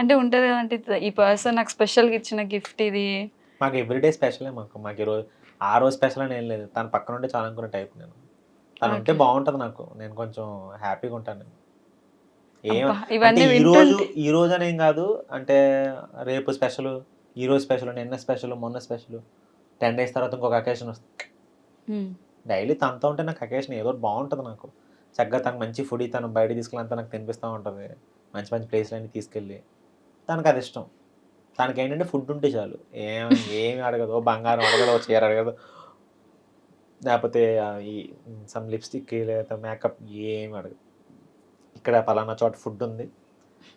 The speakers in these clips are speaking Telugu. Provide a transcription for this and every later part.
అంటే ఉంటది కదంటే ఈ పర్సన్ నాకు స్పెషల్‌గా ఇచ్చిన గిఫ్ట్ ఇది. మాకు ఎవ్రీడే స్పెషలే మాకు ఈరోజు ఆ రోజు స్పెషల్ అని ఏం లేదు. తన పక్కన ఉంటే చాలు అనుకునే టైప్ నేను. తను ఉంటే ఓకే. బావుంటది నాకు. నేను కొంచెం హ్యాపీగా ఉంటాను నేను. ఏం అబ్బా! అంటే ఇవన్నీ ఈరోజు వింటుంటే ఈరోజనేం గాదు. అంటే రేపు స్పెషలు, ఈరోజు స్పెషలు, నిన్న స్పెషలు, మొన్న స్పెషలు. 10 డేస్ తర్వాత ఇంకొక అకేషన్ వస్తది. హ్మ్. డైలీ తనతో ఉంటే నాకు అకేషన్ ఏదో ఒకటి బావుంటది నాకు. చక్కగా తను మంచి ఫుడీ తను బయటకి తీసుకెళ్ళినంతా నాకు తినిపిస్తా ఉంటది. మంచి మంచి ప్లేస్‌లన్నీ తీసుకెళ్ళి. తనకదిష్టం. తనకేంటంటే ఫుడ్ ఉంటే చాలు. ఏమి అడగదు. ఓ బంగారం అడగదు. ఓ చీర అడగదు. లేపోతే ఈ సమ్ లిప్‌స్టిక్ లేదా మేకప్ ఏమి అడగదు. ఇక్కడ పలానా చోట ఫుడ్ ఉంది.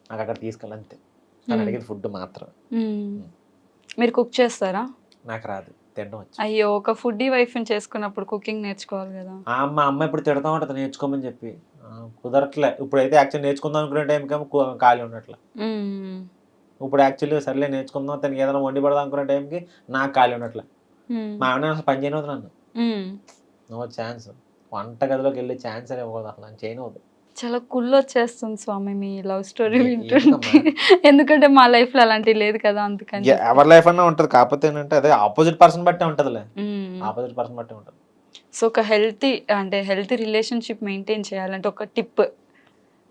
నాకక్కడ తీసుకెళ్ళు అంతే. తను హ్మ్. అడిగేది ఫుడ్ మాత్రమే. హ్మ్. హ్మ్. మీరు కుక్ చేస్తారా? నాకు రాదు. తినడం వచ్చు. అయ్యో! ఒక ఫుడ్డీ వైఫ్‌ని చేసుకున్నప్పుడు కుకింగ్ నేర్చుకోవాలి గదా! మా అమ్మ ఇప్పుడు తిడతా ఉంటది నేర్చుకోమని చెప్పి. కుదరట్లే. ఇప్పుడైతే యాక్చువల్లీ నేర్చుకుందాం అనుకునే టైంకేమో ఖాళీ ఉండట్లే. హ్మ్. ఇప్పుడు యాక్చువల్లీ సర్లే నేర్చుకుందాం తనకి ఏదైనా వండి పెడదాం అనుకునే టైంకి నాకు ఖాళీ ఉండట్లే. హ్మ్. మా ఆవిడ అసలు పని చేయనివ్వదు నన్ను. హ్మ్. No chance. వంట గదిలోకెళ్ళే ఛాన్సే ఇవ్వదు అసలు. నన్ను చేయనివ్వదు. చాలా కుళ్ళొచ్చేస్తుంది స్వామి మీ లవ్ స్టోరీ ఎందుకమ్మా? వింటుంటే. ఎందుకంటే మా లైఫ్‌లో అలాంటివి లేదు కదా! అందుకని చెప్పి. ఎవరి లైఫ్ అన్నా ఉంటది. కాకపోతే ఏంటంటే అదే ఆపోజిట్ పర్సన్ బట్టే ఉంటదిలే. హ్మ్. ఆపోజిట్ పర్సన్ బట్టే ఉంటది. సో, ఒక హెల్తీ రిలేషన్‌షిప్ మెయింటైన్ చేయాలంటే ఒక టిప్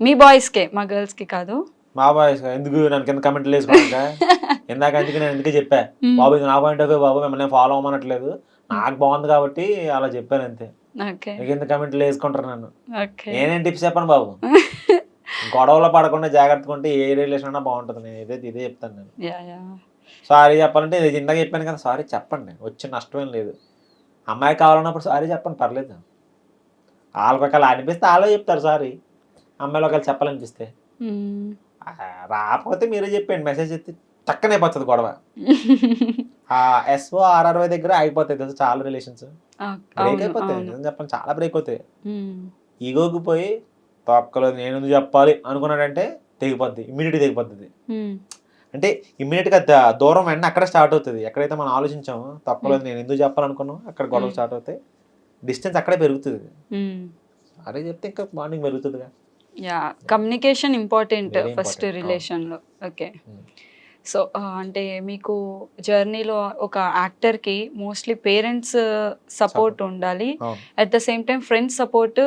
మీ బాయ్స్‌కే మా గర్ల్స్‌కి కాదు. మా బాయ్స్ ఎందుకు నన్ను కింద కామెంట్‌లేసుకోడానికా? ఇందాక అందుకే నేను అందుకే చెప్పా. హ్మ్. బాబు ఇది నా పాయింట్ ఆఫ్ వ్యూ బాబు మిమ్మల్ని ఫాలో అవ్వమనట్లేదు. హ్మ్. నాకు బావుంది కాబట్టి అలా చెప్పానంతే. ఓకే. మీకెందుకు కామెంట్‌లేసుకుంటారు నన్ను. ఓకే. నేనేం టిప్స్ చెప్పను బాబు. గొడవలో పడకుండా జాగ్రత్తగా ఉంటే ఏ రిలేషన్ అన్నా బావుంటది. నేను ఇదే చెప్తాను నేను. యాహ్! సారీ చెప్పాలంటే ఇది ఇందాక చెప్పాను కదా! సారీ చెప్పండి. వచ్చే నష్టం ఏం లేదు. అమ్మాయి కావాలన్నప్పుడు సారీ చెప్పండి పర్లేదు. ఆళ్ళకి ఒకవేళ అనిపిస్తే ఆళ్ళే చెప్తారు సారీ. అమ్మాయిలు ఒకవేళ చెప్పాలనిపిస్తే. హ్మ్. రాకపోతే మీరే చెప్పేయండి మెసేజ్ ఎత్తి టక్కన అయిపోతది గొడవ. ఎస్ఓ, ఆర్ఆర్‌వై దగ్గర ఆగిపోతాయి తెలుసా చాలా రిలేషన్స్. బ్రేక్ అవును. అయిపోతాయి. అవును. నిజం చెప్పాలి చాలా బ్రేక్ అవుతాయి. హ్మ్. ఈగోకి పోయి తొక్కలో నేనెందుకు చెప్పాలి అనుకున్నాడంటే తెగిపోద్ది. ఇమ్మీడియేట్‌గా తెగిపోద్ది. హ్మ్. అంటే ఇమ్మీడియేట్‌గా దూరం వెంటనే అక్కడే స్టార్ట్ అవుతది. ఎక్కడైతే మనం ఆలోచించామో తొక్కలో హ్మ్. నేనెందుకు చెప్పాలనుకున్నామో అక్కడ గొడవ హ్మ్. స్టార్ట్ అవుతాయి. డిస్టెన్స్ అక్కడే పెరుగుతది. హ్మ్. సారీ చెప్తే ఇంకా బాండింగ్ పెరుగుతదిగా. Yeah! Communication important very first important. అవును. రిలేషన్‌లో. ఓకే. హ్మ్. సో, అంటే మీకు జర్నీలో ఒక యాక్టర్‌కి మోస్ట్‌లీ పేరెంట్స్ సపోర్ట్ సపోర్ట్. ఉండాలి. అవును. At the same time friends support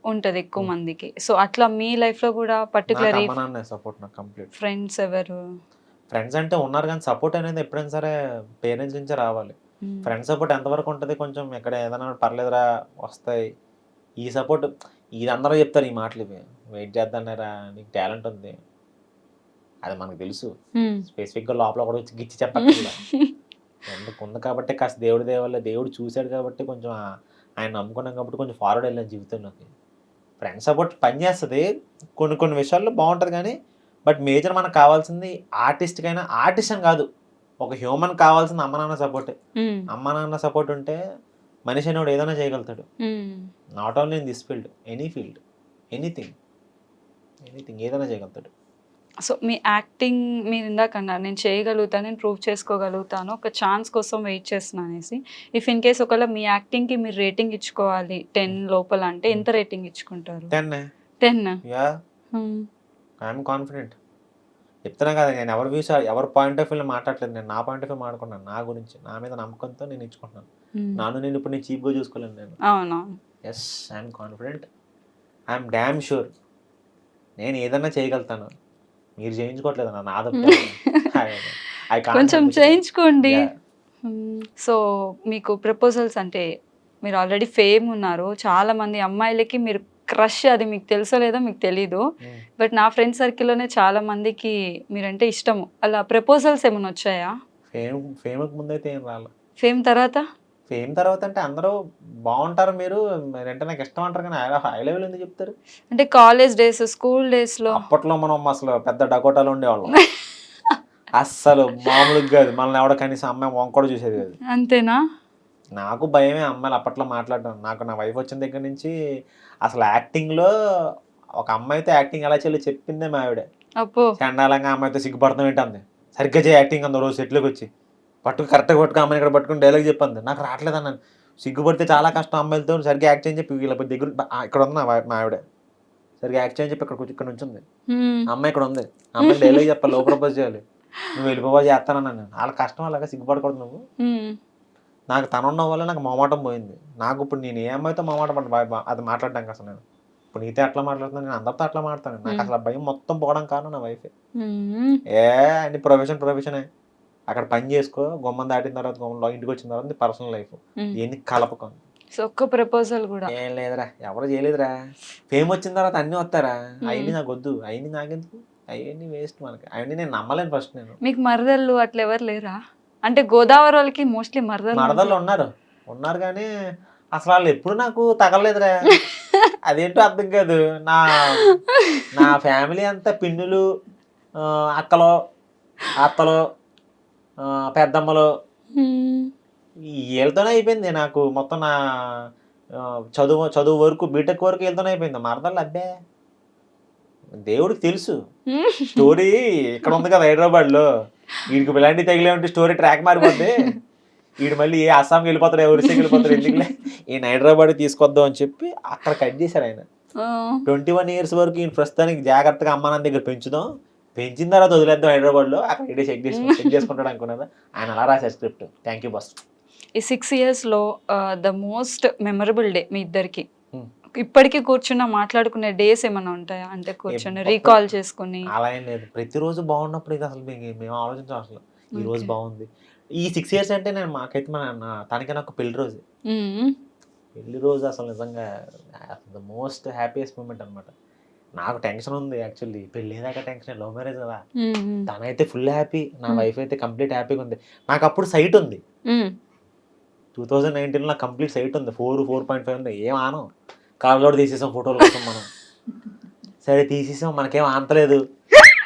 ఉంటది ఎక్కువ హ్మ్. మందికి. సో, అట్లా మీ లైఫ్‌లో గూడా నాకు పర్టిక్యులర్‌లీ అమ్మ, నాన్నే సపోర్ట్ నాకు కంప్లీట్. ఫ్రెండ్స్ ఎవరు? ఫ్రెండ్స్ అంటే ఉన్నారు గానీ, సపోర్ట్ అనేది ఎప్పుడైనా సరే పేరెంట్స్ నుంచే రావాలి. హ్మ్. ఫ్రెండ్స్ సపోర్ట్ ఎంతవరకు ఉంటది కొంచెం ఎక్కడ ఏదైనా పర్లేదురా వస్తాయి. ఈ సపోర్ట్ ఇది అందరూ చెప్తారు ఈ మాటలివి. వెయిట్ చేద్దాంలేరా నీకు టాలెంట్ ఉంది. అది మనకు తెలుసు. హ్మ్. స్పెసిఫిక్‌గా లోపల ఒకడు వచ్చి గిచ్చి చెప్పక్కర్లా. ఉంది కాబట్టి కాస్త దేవుడి దయ వల్ల దేవుడు చూసాడు కాబట్టి కొంచెం ఆయన నమ్ముకున్నాం కాబట్టి కొంచెం ఫార్వర్డ్ వెళ్ళాను జీవితంలోకి. ఫ్రెండ్ సపోర్ట్ పనిచేస్తది. కొన్ని కొన్ని విషయాల్లో బావుంటది గానీ, బట్ మేజర్ మనకు కావాల్సింది ఆర్టిస్ట్‌కైనా ఆర్టిస్ట్ అని గాదు. ఒక హ్యూమన్ కావాల్సింది అమ్మ, నాన్న సపోర్టే. హ్మ్. అమ్మ, నాన్న సపోర్ట్ ఉంటే మనిషి అనేవాడు ఏదైనా చేయగలుగుతాడు. హ్మ్. Not only in this field. Any field. Anything. Anything ఏదైనా చేయగలుగుతాడు. సో, మీ యాక్టింగ్ మీరిందాకన్నారు నేను చేయగలుగుతాను, నేను ప్రూవ్ చేసుకోగలుగుతాను. ఒక ఛాన్స్ కోసం వెయిట్ చేస్తున్నా అనేసి. ఇఫ్ ఇన్ కేస్ ఒకవేళ మీ యాక్టింగ్‌కి మీరు రేటింగ్ ఇచ్చుకోవాలి 10 హ్మ్. లోపల అంటే హ్మ్. ఎంత రేటింగ్ ఇచ్చుకుంటారు? 10 10. యాహ్! హ్మ్. I'm confident. చెప్తున్నా కదా! నేను ఎవరి పాయింట్ ఆఫ్ వ్యూలో మాట్లాడట్లేదు. నేను నా పాయింట్ ఆఫ్ వ్యూ మాట్లాడుకున్నాను. నా గురించి. నా మీద నమ్మకంతో నేను ఇచ్చుకుంటున్నాను. హ్మ్. నన్ను నేను ఇప్పుడు నేను చీప్‌గా చూసుకోలేను నేను. అవునవును. Yes. I'm confident. I'm dam sure. నేను ఏదన్నా చేయగలుగుతాను. మీరు చేయించుకోవట్లేదన్న నా తప్పే అది. ఐ ఐ కాంట్ కొంచెం హెల్ప్ ఇట్. చేయించుకోండి. యాహ్! హ్మ్. సో, మీకు ప్రపోజల్స్ అంటే మీరు ఆల్రెడీ ఫేమ్ ఉన్నారు. చాలామంది అమ్మాయిలకి మీరు క్రష్ అది మీకు తెలుసో లేదో మీకు తెలీదు. హ్మ్. బట్ నా ఫ్రెండ్ సర్కిల్‌లోనే చాలా మందికి మీరంటే ఇష్టము. అలా ప్రపోజల్స్ ఏమన్నా వచ్చాయా? ఫేమ్‌కి ముందైతే ఏం రాలా. ఫేమ్ తర్వాత? ఫేమ్ తర్వాత అంటే అందరూ బావుంటారు మీరంటే నాకిష్టం అంటారు కానీ హై లెవెల్ ఎందుకు చెప్తారు? అంటే కాలేజ్ డేస్, స్కూల్ డేస్‌లో అప్పట్లో మనం అసలు పెద్ద డకోటాలో ఉండేవాళ్ళం. అస్సలు మామూలుగా గాదు. మనల్ని ఎవడో కనీసం అమ్మాయి వంక కూడా చూసేది కాదు. అంతేనా? నాకు భయమే అమ్మాయిలు అప్పట్లో మాట్లాడడం. నాకు నా వైఫ్ వచ్చిన దగ్గర నుంచి అసలు యాక్టింగ్‌లో ఒక అమ్మాయితో యాక్టింగ్ ఎలా చేయాలో చెప్పిందే మా ఆవిడ. అబ్బో! చండాలంగా అమ్మాయితో సిగ్గుపడుతున్నావు ఏంటి అంది. సరిగ్గా చేయి యాక్టింగ్ అంది ఓ రోజు సెట్‌లోకొచ్చి. కరెక్ట్‌గా పట్టుకో అమ్మాయిని ఇక్కడ పట్టుకొని డైలాగ్ చెప్పంది. నాకు రావట్లేదన్నాను. సిగ్గుపడితే చాలా కష్టం అమ్మాయిలతో సరిగ్గా యాక్ట్ చేయని చెప్పి వీళ్ళ దగ్గర ఇక్కడ ఉంది మా ఆవిడ. సరిగ్గా యాక్ట్ చేయని చెప్పి ఇక్కడ నుంచి ఉంది హ్మ్. అమ్మాయి ఇక్కడ ఉంది అమ్మాయికి డైలాగ్ చెప్పాలి లవ్ ప్రపోజ్ చేయాలి నువ్వు వెళ్ళిపోవా చేస్తానన్నాను నేను వాళ్ళ కష్టం అలాగా సిగ్గుపడకూడదు నువ్వు హ్మ్. నాకు తనున్న వల్ల నాకు మొమాటం పోయింది నాకు ఇప్పుడు నేను ఏ అమ్మాయితో మొమాటం పడ్డా అది మాట్లాడడానికి అసలు నేను ఇప్పుడు నీతో అట్లా మాట్లాడుతున్నాను నేను అందరితో అట్లా మాట్లాడతాను నాకు అసలు ఆ భయం మొత్తం పోవడం కారణం నా వైఫే హ్మ్. అన్ని ప్రొఫెషనే అక్కడ పని చేసుకో గుమ్మం దాటిన తర్వాత గుమ్మంలో ఇంటికి వచ్చిన తర్వాత నీ పర్సనల్ లైఫ్ హ్మ్. ఎన్ని కలపకం సో ఒక్క ప్రపోజల్ కూడా ఏం లేదురా ఎవరు చేయలేదురా ఫేమ్ వచ్చిన తర్వాత అన్నీ వస్తారా హ్మ్. అవన్నీ నాకు వద్దు అవన్నీ నాకెందుకు అవన్నీ వేస్ట్ మనకి అవన్నీ నేను నమ్మలేను ఫస్ట్ నేను మీకు మరదళ్ళు అట్లా ఎవరు లేరా అంటే గోదావరి వాళ్ళకి మోస్ట్లీ మరదళ్ళు మరదళ్ళు ఉన్నారు కానీ అసలు వాళ్ళు ఎప్పుడు నాకు తగలలేదురా అదేంటో అర్థం కాదు నా నా ఫ్యామిలీ అంతా పిన్నులు అక్కలు అత్తలు పెద్దమ్మలు హ్మ్. వీళ్ళతోనే అయిపోయింది నాకు మొత్తం నా చదువు వరకు బీటెక్ వరకు వీళ్ళతోనే అయిపోయింది మరదళ్ళు అబ్బే దేవుడికి తెలుసు స్టోరీ ఇక్కడ ఉంది కదా హైదరాబాద్లో వీడికి ఇలాంటివి తగిలే ఉంటే స్టోరీ ట్రాక్ మారిపోద్ది వీడు మళ్ళీ ఏ అస్సాంకి వెళ్ళిపోతారు ఒరిస్సాకి వెళ్ళిపోతారు ఎందుకులే ఈయన హైదరాబాద్ తీసుకొద్దాం అని చెప్పి అక్కడ కట్ చేశారు ఆయన 21 years వరకు ఈయన ప్రస్తుతానికి జాగ్రత్తగా అమ్మ నాన్న దగ్గర పెంచుదాం పెంచిన తర్వాత వదిలేద్దాం హైదరాబాద్లో అక్కడ ఇడే చెక్ చేసుకుంటాడు అనుకున్నాను ఆయన అలా రాశారు స్క్రిప్ట్ థ్యాంక్ యూ బాస్ ఈ 6 yearsలో ద మోస్ట్ మెమరబుల్ డే మీ ఇద్దరికి ఇప్పటికీ కూర్చున్న మాట్లాడుకునే డేస్ ఏమైనా ఉంటాయా అంటే కూర్చొని రీకాల్ చేసుకుని అలా ఏం లేదు ప్రతిరోజు బాగున్నప్పుడు ఇది అసలు మేము ఆలోచించాం అసలు ఈ రోజు బాగుంది ఈ 6 years అంటే నేను మాకైతే తనకి నాకు పెళ్లి రోజు పెళ్లి రోజు అసలు నిజంగా ద మోస్ట్ హ్యాపీయెస్ట్ మూమెంట్ అనమాట నాకు టెన్షన్ ఉంది యాక్చువల్లీ పెళ్లి దాకా టెన్షన్ లవ్ మ్యారేజ్ కదా తనైతే ఫుల్ హ్యాపీ నా వైఫ్ అయితే కంప్లీట్ హ్యాపీగా ఉంది నాకు అప్పుడు సైట్ ఉంది 2019లో కంప్లీట్ సైట్ ఉంది 4.5 ఉంది ఏం ఆనం కాళ్ళలో తీసేసాం ఫోటోల కోసం మనం సరే తీసేసాం మనకేం ఆంతలేదు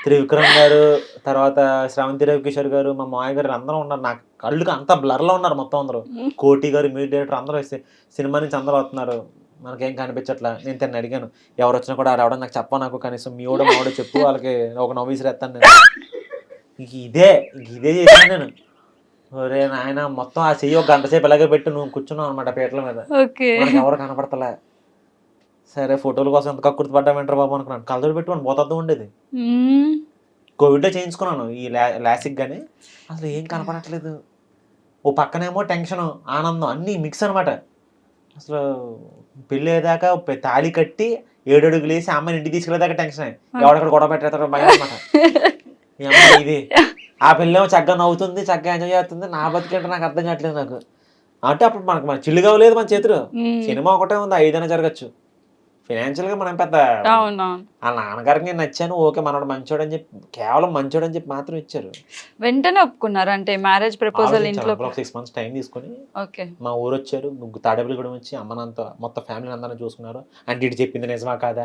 త్రివిక్రమ్ గారు తర్వాత శ్రవంతి రవికిషోర్ గారు మా మాయ గారు అందరూ ఉన్నారు నాకు కళ్ళుకి అంతా బ్లర్లో ఉన్నారు మొత్తం అందరూ కోటి గారు మ్యూజిక్ డైరెక్టర్ అందరూ వస్తే సినిమా నుంచి అందరూ వస్తున్నారు మనకేం కనిపించట్లా నేను తను అడిగాను ఎవరు వచ్చినా కూడా రావడం నాకు చెప్పా నాకు కనీసం మీ ఓడ మావిడ చెప్పు వాళ్ళకి ఒక నవ్వుసిరేస్తాను నేను ఇదే చేశాను నేను ఒరే నాయన మొత్తం ఆ చెయ్యి ఒక గంట సేపు ఇలాగే పెట్టి నువ్వు కూర్చున్నావు అనమాట పీటల మీద మనకి ఎవరు కనపడతలే సరే ఫోటోల కోసం ఎంత కక్కుర్తి పడ్డామంటారు బాబు అనుకున్నాను కలదోడు పెట్టి మనం పోతూ ఉండేది కోవిడ్లో చేయించుకున్నాను ఈ లాసిక్ కానీ అసలు ఏం కనపడట్లేదు ఓ పక్కనేమో టెన్షన్ ఆనందం అన్నీ మిక్స్ అనమాట అసలు పెళ్ళి అయ్యేదాకా తాళి కట్టి 7 అడుగులు వేసి అమ్మాయిని ఇంటికి తీసుకెళ్ళేదాకా టెన్షన్ ఎవడక్కడ గొడవ పెట్టేస్తాడో భయం అనమాట ఈ అమ్మాయి ఇది ఆ పిల్లేమో చక్కగా నవ్వుతుంది చక్కగా ఎంజాయ్ చేస్తుంది నా బతికేంటో నాకు అర్థం కావట్లేదు నాకు అంటే అప్పుడు మన చిల్లుగా లేదు మన చేతులు సినిమా ఒకటే ఉంది 5 అయినా జరగచ్చు ఫైనాన్షియల్గా మనం పెద్ద ఆ నాన్నగారికి నేను నచ్చాను ఓకే మనోడు మంచోడు అని చెప్పి కేవలం మంచోడు అని చెప్పి మాత్రం ఇచ్చారు వెంటనే ఒప్పుకున్నారు అంటే మ్యారేజ్ ప్రపోజల్ ఇంట్లో 6 months టైం తీసుకొని ఓకే మా ఊరు వచ్చారు తాడేపల్లిగూడెం వచ్చి అమ్మనంతా మొత్తం ఫ్యామిలీ అందరినీ చూసుకున్నారు అంటే ఇటు చెప్పింది నిజమా కాదా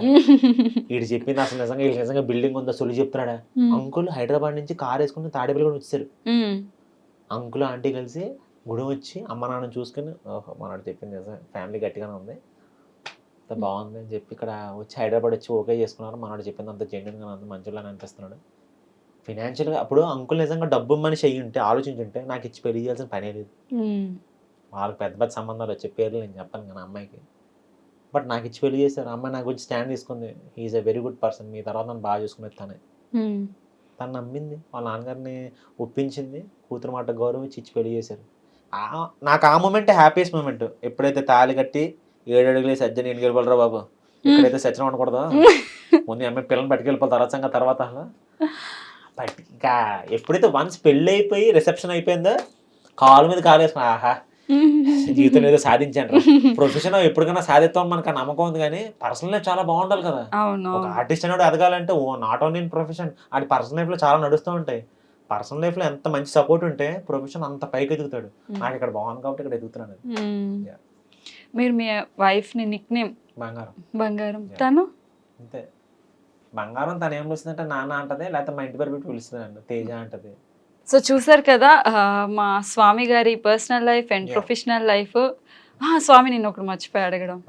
ఇటు చెప్పింది అసలు నిజంగా బిల్డింగ్ ఉందా సొలి చెప్తున్నాడా అంకుల్ హైదరాబాద్ నుంచి కార్ వేసుకుని తాడేపల్లిగూడెం వచ్చారు అంకుల్ ఆంటీ కలిసి గుడి వచ్చి అమ్మ నాన్న చూసుకుని ఓహో మనోడు చెప్పింది నిజం ఫ్యామిలీ గట్టిగానే ఉంది బాగుంది అని చెప్పి ఇక్కడ వచ్చి హైదరాబాద్ వచ్చి ఓకే చేసుకున్నారు మనోడు చెప్పింది అంత జెన్యున్గా అంత మంచిలానే అనిపిస్తున్నాడు ఫినాన్షియల్గా అప్పుడు అంకుల్ నిజంగా డబ్బు మనిషి అయ్యి ఉంటే ఆలోచించుంటే నాకు ఇచ్చి పెళ్లి చేయాల్సిన పనే లేదు వాళ్ళకి పెద్ద సంబంధాలు వచ్చే పేర్లు నేను చెప్పాను కానీ అమ్మాయికి బట్ నాకు ఇచ్చి పెళ్లి చేశారు అమ్మాయి నాకు వచ్చి స్టాండ్ తీసుకుంది he's a very good person మీ తర్వాత నన్ను బాగా చూసుకునేది తను నమ్మింది వాళ్ళ నాన్నగారిని ఒప్పించింది కూతురు మాట గౌరవించి ఇచ్చి పెళ్లి చేశారు నాకు ఆ మూమెంట్ హ్యాపీయెస్ట్ మూమెంట్ ఎప్పుడైతే తాళి కట్టి 7 అడుగులే సజ్జని ఇంటికి వెళ్ళిపోలరా బాబు ఇక్కడైతే సత్యం ఉండకూడదు ముందు అమ్మాయి పిల్లల్ని పట్టుకెళ్ళిపోతారు తర్వాత బట్ ఇంకా ఎప్పుడైతే వన్స్ పెళ్ళి అయిపోయి రిసెప్షన్ అయిపోయిందో కాలు మీద కాలు వేసుకున్నా ఆహా జీవితం ఏదో సాధించాను ప్రొఫెషన్ ఎప్పటికైనా సాధిస్తాం మనకు నమ్మకం ఉంది కానీ పర్సనల్ లైఫ్ చాలా బాగుండాలి కదా ఒక ఆర్టిస్ట్ అనేవాడు ఎదగాలంటే నాట్ ఓన్లీ ఇన్ ప్రొఫెషన్ అది పర్సనల్ లైఫ్లో చాలా నడుస్తూ ఉంటాయి పర్సనల్ లైఫ్లో ఎంత మంచి సపోర్ట్ ఉంటే ప్రొఫెషన్ అంత పైకి ఎదుగుతాడు నాకు ఇక్కడ బాగుంది కాబట్టి ఇక్కడ ఎదుగుతున్నాను మీరు మీ వైఫ్ని నిక్నేమ్ బంగారం తను అంతే బంగారం తను ఏం పిలుస్తుందంటే నాన్న అంటది లేకపోతే మా ఇంటి పేరు పెట్టి పిలుస్తుంది తేజ అంటది సో చూసారు కదా మా స్వామి గారి personal life and professional life Swami నేను ఒకటి మర్చిపోయి అడగడం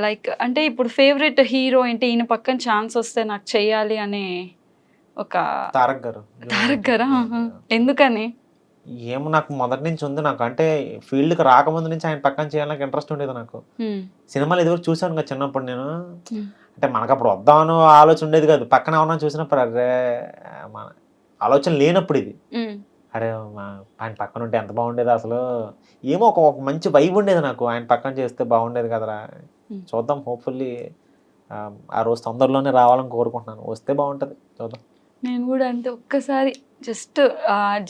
లైక్ అంటే ఇప్పుడు ఫేవరెట్ హీరో ఏంటి ఈయన పక్కన ఛాన్స్ వస్తే నాకు చెయ్యాలి అనే ఒక తారక్ గారు ఎందుకని ఏమో నాకు మొదటి నుంచి ఉంది నాకు అంటే ఫీల్డ్కి రాకముందు నుంచి ఆయన పక్కన చేయాలని ఇంట్రెస్ట్ ఉండేది నాకు సినిమాలు ఎదురు చూసాను కదా చిన్నప్పుడు నేను అంటే మనకు అప్పుడు వద్దామని ఆలోచన ఉండేది కాదు. పక్కన ఎవరన్నా చూసినప్పుడు అరే మన ఆలోచన లేనప్పుడు ఇది. అరే ఆయన పక్కన ఉంటే ఎంత బాగుండేది అసలు. ఏమో ఒక ఒక మంచి వైబ్ ఉండేది నాకు. ఆయన పక్కన చేస్తే బాగుండేది కదరా. చూద్దాం హోప్ఫుల్లీ ఆ రోజు తొందరలోనే రావాలని కోరుకుంటున్నాను. వస్తే బాగుంటుంది, చూద్దాం. నేను కూడా అంటే ఒక్కసారి జస్ట్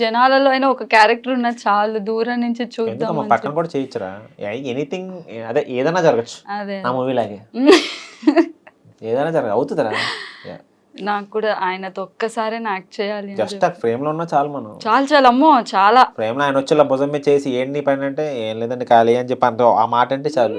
జనాలలో అయినా ఒక క్యారెక్టర్ ఉన్న చాలు, దూరం నుంచి చూద్దాం ఎందుకమ్మా అని పక్కన కూడా చేయొచ్చురా. ఎనీథింగ్ అదే ఏదైనా జరగచ్చు అదే నా మూవీ లాగే. ఏదైనా అవుతుందిరా. నాకు కూడా ఆయనతో ఒక్కసారి యాక్ట్ చేయాలి అని జస్ట్ ఆ ఫ్రేమ్ లో ఉన్నా చాలు మనం. చాలా చాలా అమ్మో చాలా ఫ్రేమ్ లో ఆయన వచ్చి ఇలా భుజం మీద చేసి ఏంటి పని అంటే ఏం లేదండి ఖాళీ అని చెప్పి అంత ఆ మాట అంటే చాలు.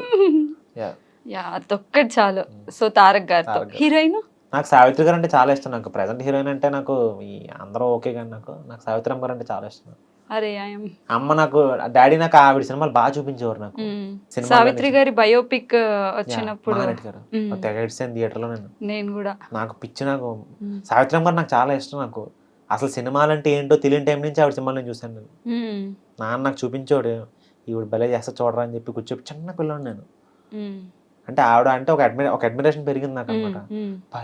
యా అదొక్కటి చాలు. సో తారక్ గారితో హీరోయిన్ నాకు సావిత్రి గారు అంటే చాలా ఇష్టం. నాకు ప్రెసెంట్ హీరోయిన్ అంటే నాకు ఈ అందరూ ఓకే కానీ నాకు సావిత్రి అమ్మ గారు అంటే చాలా ఇష్టం. అరే అమ్మ నాకు డాడీ నాకు ఆవిడ సినిమాలు బాగా చూపించేవారు నాకు. సావిత్రి గారి బయోపిక్ వచ్చినప్పుడు థియేటర్ లో నేను కూడా నాకు పిచ్చి. నాకు సావిత్రి అమ్మ గారు నాకు చాలా ఇష్టం. నాకు అసలు సినిమాలు అంటే ఏంటో తెలియని టైం నుంచి ఆవిడ సినిమాలు నేను చూశాను. నేను నాన్న నాకు చూపించాడు, ఈవిడ భలే చేస్తా చూడరా అని చెప్పి కూర్చోపి చిన్న పిల్లని నేను. అంటే ఆవిడ అంటే ఒక అడ్మిరేషన్ పెరిగింది నాకు అనమాట.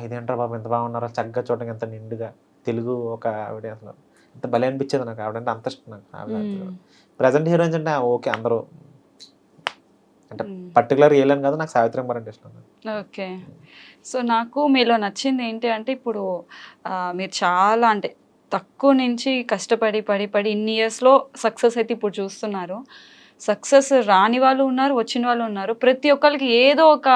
ఇదేంటారు బాబు ఎంత బాగున్నారో, చక్కగా చూడడానికి ఎంత నిండుగా తెలుగు ఒక ఆవిడ అసలు ఎంత భలే అనిపించేది నాకు. ఆవిడ అంటే అంత ఇష్టం నాకు. ఆవిడ ప్రజెంట్ హీరోయిన్స్ అంటే ఓకే అందరూ అంటే పర్టికులర్ ఏలేను కదా, నాకు సావిత్రి అమ్మ అంటే ఇష్టం. ఓకే. సో నాకు మీలో నచ్చింది ఏంటి అంటే ఇప్పుడు మీరు చాలా అంటే తక్కువ నుంచి కష్టపడి పడి పడి ఇన్ని ఇయర్స్లో సక్సెస్ అయితే ఇప్పుడు చూస్తున్నారు. సక్సెస్ రాని వాళ్ళు ఉన్నారు, వచ్చిన వాళ్ళు ఉన్నారు. ప్రతి ఒక్కరికి ఏదో ఒక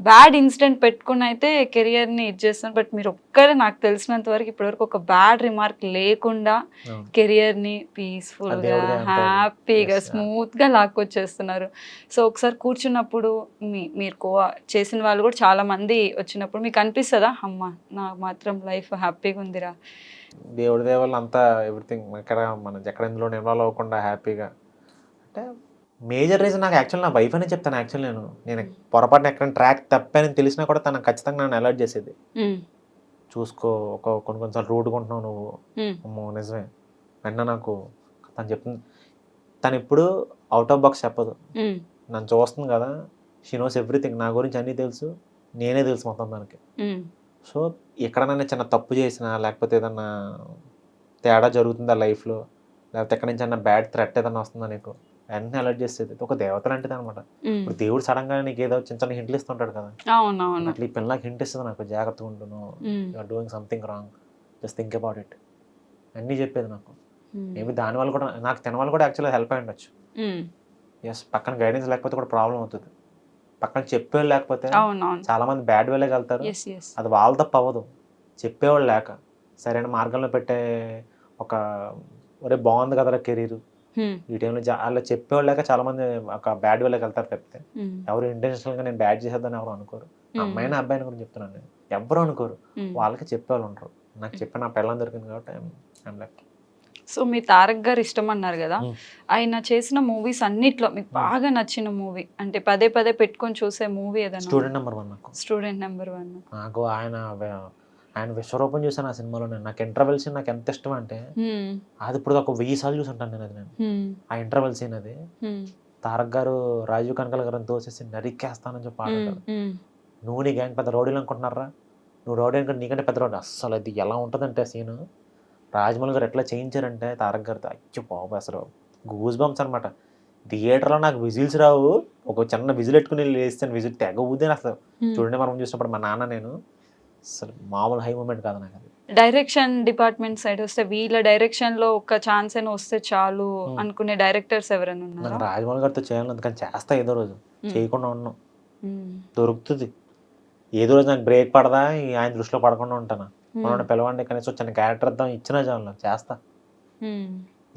బ్యాడ్ ఇన్సిడెంట్ పెట్టుకుని అయితే కెరియర్ని ఇది చేస్తున్నారు. బట్ మీరు ఒక్కరే నాకు తెలిసినంత వరకు ఇప్పటివరకు ఒక బ్యాడ్ రిమార్క్ లేకుండా కెరియర్ని పీస్ఫుల్గా హ్యాపీగా స్మూత్గా లాక్కొచ్చేస్తున్నారు. సో ఒకసారి కూర్చున్నప్పుడు మీరు చేసిన వాళ్ళు కూడా చాలా మంది వచ్చినప్పుడు మీకు అనిపిస్తుందా, అమ్మ నాకు మాత్రం లైఫ్ హ్యాపీగా ఉందిరా? దేవుడి దేవాళ్ళు అంతా ఎవ్రీథింగ్ ఇక్కడ మనం ఎక్కడ ఇందులో ఇన్వాల్వ్ అవ్వకుండా హ్యాపీగా అంటే మేజర్ రీజన్ నాకు యాక్చువల్ నా వైఫ్ అనే చెప్తాను. యాక్చువల్ నేను పొరపాటున ఎక్కడ ట్రాక్ తప్పానని తెలిసినా కూడా తనకు ఖచ్చితంగా నన్ను అలర్ట్ చేసేది. చూసుకో కొన్నిసార్లు రూడ్గా ఉంటున్నావు నువ్వు. అమ్మో నిజమే. వెంటనే నాకు తను చెప్తుంది. తను ఎప్పుడు అవుట్ ఆఫ్ బాక్స్ చెప్పదు. నన్ను చూస్తుంది కదా, షీ నోస్ ఎవ్రీథింగ్. నా గురించి అన్నీ తెలుసు, నేనే తెలుసు మొత్తం దానికి. సో ఎక్కడైనా చిన్న తప్పు చేసినా లేకపోతే ఏదన్నా తేడా జరుగుతుందా లైఫ్లో, లేకపోతే ఎక్కడి నుంచి అన్న బ్యాడ్ థ్రెట్ ఏదైనా వస్తుందా నీకు, వెంటనే అలర్ట్ చేసేది. ఒక దేవత లాంటిది అనమాట. ఇప్పుడు దేవుడు సడన్ గా నీకు ఏదో చిన్న చిన్న హింట్లు ఇస్తుంటాడు కదా, అట్లా ఈ పిల్లలకి హింట్ ఇస్తుంది నాకు. జాగ్రత్తగా ఉంటును, you're doing something wrong, just think about it అన్నీ చెప్పేది నాకు. మేబీ దానివల్ల కూడా నాకు తినవల్ల కూడా యాక్చువల్గా హెల్ప్ అయి ఉండొచ్చు. ఎస్, పక్కన గైడెన్స్ లేకపోతే కూడా ప్రాబ్లం అవుతుంది. పక్కన చెప్పేవాళ్ళు లేకపోతే చాలా మంది బ్యాడ్ వేలోకి వెళ్తారు. అది వాళ్ళ తప్ప అవ్వదు, చెప్పేవాళ్ళు లేక సరైన మార్గంలో పెట్టే ఒక ఒరే బాగుంది కదరా కెరీర్ ఈ టైంలో అలా చెప్పేవాళ్ళు లేక చాలా మంది ఒక బ్యాడ్ వేలోకి వెళ్తారు. తప్పితే ఎవరు ఇంటెన్షనల్ గా నేను బ్యాడ్ చేసేద్దని ఎవరు అనుకోరు. అమ్మాయిని అబ్బాయిని గురించి చెప్తున్నాను నేను, ఎవరు అనుకోరు. వాళ్ళకి చెప్పేవాళ్ళు ఉంటారు. నాకు చెప్పి నా పిల్లలు దొరికింది కాబట్టి ఐఎమ్ లక్కీ. సో మీ తారక్ గారు ఇష్టం అన్నారు కదా, ఆయన చేసిన మూవీస్ అన్నిట్లో మీకు బాగా నచ్చిన మూవీ అంటే పదే పదే పెట్టుకొని చూసే మూవీ ఏదైనా? Student number 1. నాకు స్టూడెంట్ నెంబర్ 1. నాకు ఆయన విశ్వరూపం చూసాను ఆ సినిమాలో. నాకు ఇంటర్వెల్ సీన్ నాకు ఎంత ఇష్టం అంటే అది ఇప్పుడు ఒక 1000 సార్లు చూసుంటాను నేను. అది నేను ఆ ఇంటర్వెల్ సీన్ అది తారక్ గారు రాజీవ్ కనకాల గారిని తోసేసి నరికేస్తానని చెప్పి ఆడారు. నువ్వు నీ గ్యాంగ్ పెద్ద రౌడీలు అనుకుంటున్నారా, నువ్వు రౌడీ అనుకుంటే నీకంటే పెద్ద రౌడీ. అస్సలు అది ఎలా ఉంటుందంటే సీన్ రాజమౌళి గారు ఎట్లా చేయించారంటే తారక్ గారితో, అయ్యో బాబు అసలు గూస్ బంప్స్ అనమాట. థియేటర్లో నాకు విజిల్స్ రావు, ఒక చిన్న విజిల్ పెట్టుకుని వేస్తాను, విజిల్ తెగ ఊదేను అసలు. చూడండి మనం చూసినప్పుడు మా నాన్న నేను అసలు మామూలు హై మూమెంట్ కాదు నాకు అది. డైరెక్షన్ డిపార్ట్మెంట్ సైడ్ వస్తే వీళ్ళ డైరెక్షన్ లో ఒక ఛాన్స్ అయినా వస్తే చాలు అనుకునే డైరెక్టర్స్ ఎవరైనా ఉన్నారు? రాజమౌళి గారితో చేయాలి, అందుకని చేస్తా. ఏదో రోజు చేయకుండా ఉన్నాం, దొరుకుతుంది. ఏదో రోజు నాకు బ్రేక్ పడదా ఆయన దృష్టిలో పడకుండా ఉంటాను. మనం పిలవండి కనీసం వచ్చిన క్యారెక్టర్ ఇద్దాం, ఇచ్చినా చాలు చేస్తా.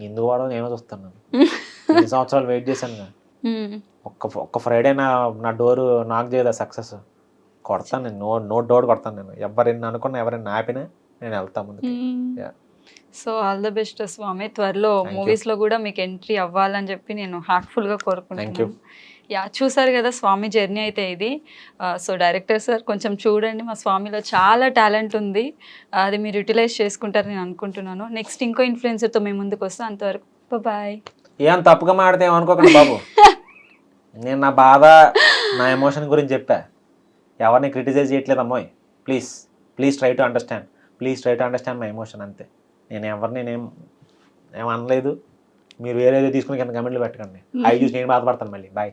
ఎందుకు వాడో నేను చూస్తాను. 2 సంవత్సరాలు వెయిట్ చేశాను. ఒక్క ఫ్రైడే నా డోరు నాకు చేయదా సక్సెస్ కొడతాను నేను. నో డోర్ కొడతాను నేను. ఎవరైనా అనుకున్నా ఎవరైనా ఆపినా నేను వెళ్తాను ముందుకు. సో ఆల్ ద బెస్ట్ స్వామి. త్వరలో మూవీస్ లో కూడా మీకు ఎంట్రీ అవ్వాలని చెప్పి నేను హార్ట్ఫుల్ గా కోరుకుంటున్నాను. యా, చూసారు కదా స్వామి జర్నీ అయితే ఇది. సో డైరెక్టర్ సార్ కొంచెం చూడండి, మా స్వామిలో చాలా టాలెంట్ ఉంది, అది మీరు యూటిలైజ్ చేసుకుంటారని నేను అనుకుంటున్నాను. నెక్స్ట్ ఇంకో ఇన్ఫ్లుయెన్సర్తో మేము ముందుకు వస్తాం. అంతవరకు బాయ్. ఏం తప్పుగా మాడితే ఏమనుకోకండి బాబు. నేను నా బాధ నా ఎమోషన్ గురించి చెప్పా. ఎవరిని క్రిటిసైజ్ చేయట్లేదు అమ్మాయి. Please try to understand my emotion అంతే. నేను ఎవరిని ఏం అనలేదు. మీరు వేరేదో తీసుకుని కింద కమెంట్లు పెట్టకండి. అవి చూసి నేను బాధపడతాను మళ్ళీ. బాయ్.